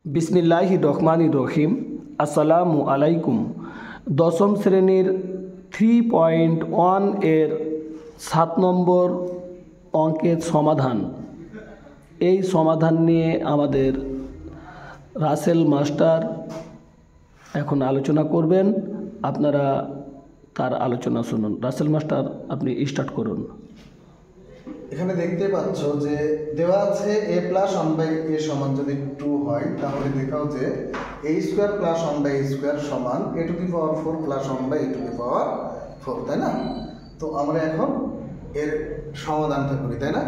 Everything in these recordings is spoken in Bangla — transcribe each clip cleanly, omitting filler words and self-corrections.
বিসমিল্লাহির রহমানির রহিম। আসসালামু আলাইকুম। দশম শ্রেণীর 3.1 এর 7 নম্বর অঙ্কের সমাধান। এই সমাধান নিয়ে আমাদের রাসেল মাস্টার এখন আলোচনা করবেন। আপনারা তার আলোচনা শুনুন। রাসেল মাস্টার, আপনি স্টার্ট করুন। এখানে দেখতে পাচ্ছ যে দেওয়া আছে a প্লাস 1/a সমান যদি 2 হয়, তাহলে দেখাও যে a square plus 1/a square সমান a to the power 4 plus 1/a to the power 4, তাই না? তো আমরা এখন এর সমাধানটা করি, তাই না?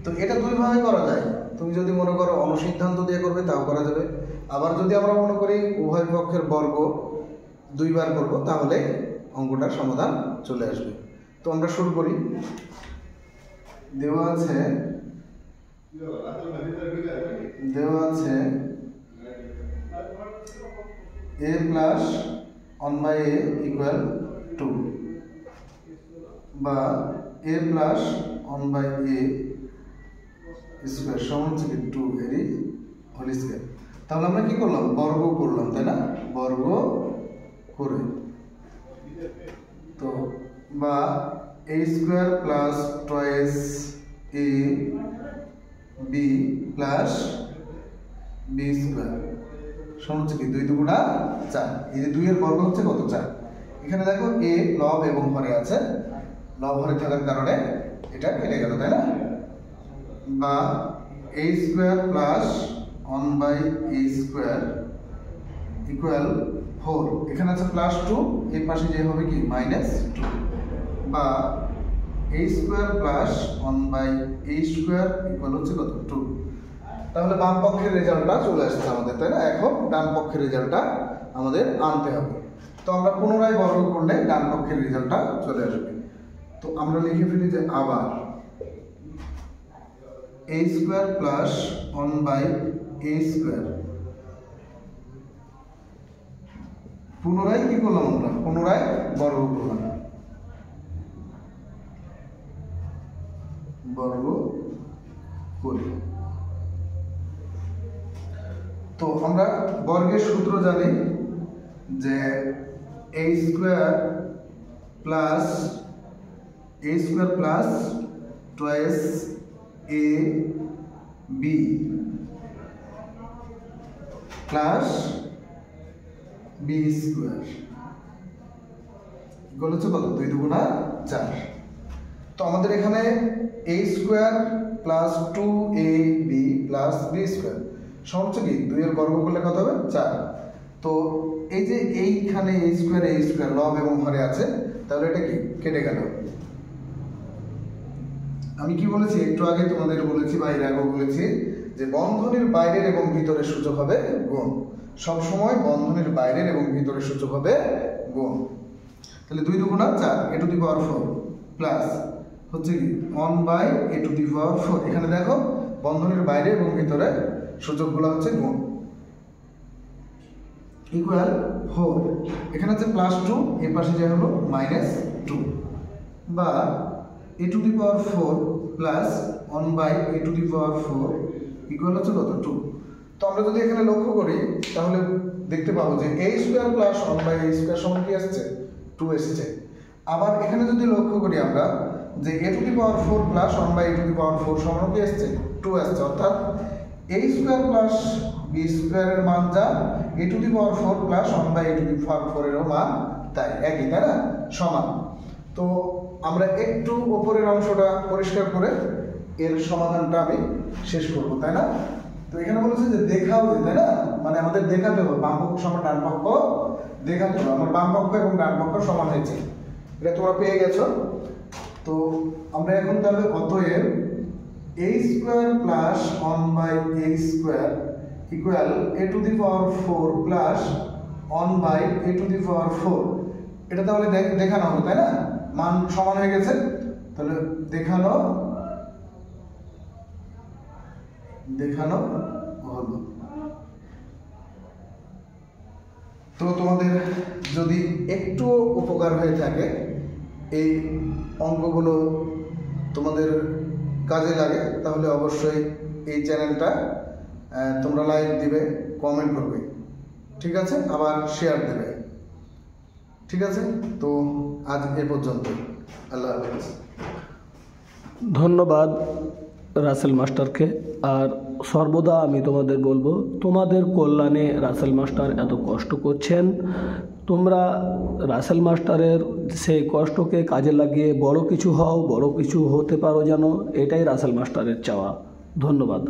তো এটা দুইভাবে করা যায়। তুমি যদি মনে করো অনুসিদ্ধান্ত দিয়ে করবে, তাও করা যাবে। আবার যদি আমরা মনে করি উভয় পক্ষের বর্গ দুইবার করব, তাহলে অঙ্কটার সমাধান চলে আসবে। তো আমরা শুরু করি। দেওয়া আছে a প্লাস 1/a ইকুয়াল 2 বা a প্লাস 1/a স্কোয়ার সমান হচ্ছে 2 এরই হোল স্কোয়ার। তাহলে আমরা কি করলাম? বর্গ করলাম, তাই না? বর্গ করে তো বা a square plus toys a b plus b square সমান হচ্ছে কি 2 দুগুণা 4। এই যে 2 এর বর্গ হচ্ছে কত? 4। এখানে দেখো a লব এবং হরে আছে, লব হরে থাকার কারণে এটা কেটে গেল, তাই না? বা a square plus 1/a square equal 4। এখানে আছে প্লাস 2, এই পাশে যে হবে কি -2 বা a square plus 1/a square equal হচ্ছে কত? 2। তাহলে বাম পক্ষের রেজাল্টটা চলে আসছে আমাদের, তাই না? এখন ডান পক্ষের রেজাল্টটা আমাদের আনতে হবে। তো আমরা পুনরায় বর্গ করলে ডান পক্ষের রেজাল্টটা চলে আসবে। তো আমরা লিখে ফেলি যে আবার a square plus 1/a square পুনরায় কি করলাম? আমরা পুনরায় বর্গ করলাম, বর্গ করি। তো আমরা বর্গের সূত্র জানি যে a square plus toys a b plus b square equal হচ্ছে কত? 2 দুগুণা 4। তো আমাদের এখানে a square plus 2ab plus b square সমান হচ্ছে কি 2 এর বর্গ করলে কত হবে? 4। তো এই যে এইখানে a স্কোয়ার লব এবং হরে আছে, তাহলে এটা কি কেটে গেল। আমি কি বলেছি একটু আগে তোমাদের বলেছি বা এর আগে বলেছি যে বন্ধনীর বাইরের এবং ভিতরের সূচক হবে গুণ। সবসময় বন্ধনীর বাইরের এবং ভিতরের সূচক হবে গুণ। তাহলে 2 দুগুণা 4 a to the power 4 plus হচ্ছে কি 1/a টু দি পাওয়ার 4। এখানে দেখো বন্ধনীর বাইরে এবং ভিতরে সূচকগুলো হচ্ছে গুণ ইকুয়াল 4। এখানে আছে প্লাস 2, এই পাশে যে হলো -2 বা a to the power 4 plus 1/a to the power 4 equal হচ্ছে কত? 2। তো আমরা যদি এখানে লক্ষ্য করি তাহলে দেখতে পাবো যে a square plus 1/a square সমান কি আসছে? 2 এসেছে। আবার এখানে যদি লক্ষ্য করি আমরা যে a to the power 4 plus 1/a to the power 4 সমান কি আসছে? 2 আসছে। অর্থাৎ a স্কোয়ার প্লাস b স্কোয়ারের মান যা, a to the power 4 plus 1/a to the power 4 এরও মান তাই একই, তাই না? সমান। তো আমরা একটু উপরের অংশটা পরিষ্কার করে এর সমাধানটা আমি শেষ করব, তাই না? তো এখানে বলেছে যে দেখাও যে, তাই না? মানে আমাদের দেখাতে হবে বাম পক্ষ সমান ডান পক্ষ দেখাতে হবে। আমার বাম পক্ষ এবং ডান পক্ষ সমান হয়েছে, এটা তোমরা পেয়ে গেছো। তো আমরা এখন তাহলে অতএব a square plus 1/a square equal a to the power 4 plus 1/a to the power 4, এটা তাহলে দেখানো হবে, তাই না? মান সমান হয়ে গেছে, তাহলে দেখানো হলো। তো তোমাদের যদি একটু উপকার হয়ে থাকে, এই অঙ্কগুলো তোমাদের কাজে লাগে, তাহলে অবশ্যই এই চ্যানেলটা তোমরা লাইক দিবে কমেন্ট করবে, ঠিক আছে, আবার শেয়ার দেবে, ঠিক আছে। তো আজ এ পর্যন্ত, আল্লাহ হাফেজ। ধন্যবাদ রাসেল মাস্টারকে। আর সর্বদা আমি তোমাদের বলবো, তোমাদের কল্যাণে রাসেল মাস্টার এত কষ্ট করছেন, তোমরা রাসেল মাস্টারের সেই কষ্টকে কাজে লাগিয়ে বড় কিছু হও, বড় কিছু হতে পারো যেন, এটাই রাসেল মাস্টারের চাওয়া। ধন্যবাদ।